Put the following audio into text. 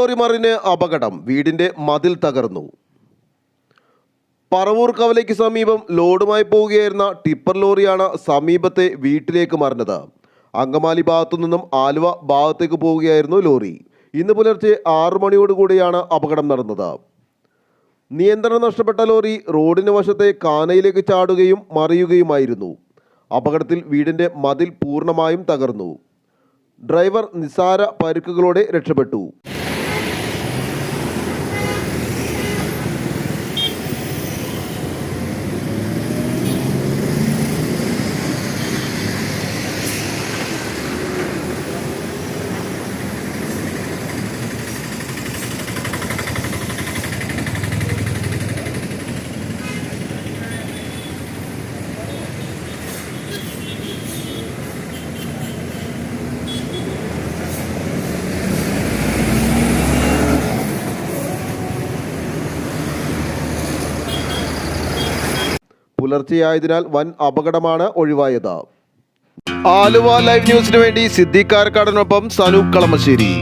Lorry മറിഞ്ഞ് അപകടം, വീടിന്റെ മതിൽ തകർന്നു. പറവൂർ കവലയ്ക്ക് സമീപം ലോഡുമായി പോവുകയായിരുന്ന ടിപ്പർ ലോറിയാണ് സമീപത്തെ വീട്ടിലേക്ക് മറിഞ്ഞത്. അങ്കമാലി ഭാഗത്തു നിന്നും ആലുവ ഭാഗത്തേക്ക് പോവുകയായിരുന്നു ലോറി. ഇന്ന് പുലർച്ചെ 6 മണിയോടുകൂടിയാണ് അപകടം നടന്നത്. നിയന്ത്രണം നഷ്ടപ്പെട്ട ലോറി റോഡിന് വശത്തെ കാനയിലേക്ക് ചാടുകയും മറിയുകയുമായിരുന്നു. അപകടത്തിൽ വീടിന്റെ മതിൽ പൂർണ്ണമായും തകർന്നു. ഡ്രൈവർ നിസ്സാര പരിക്കുകളോടെ രക്ഷപ്പെട്ടു. പുലർച്ചെയായതിനാൽ വൻ അപകടമാണ് ഒഴിവായത്. ആലുവ ലൈവ് ന്യൂസിനു വേണ്ടി സിദ്ദീഖ് കാരക്കാടിനൊപ്പം സനൂപ് കളമശ്ശേരി.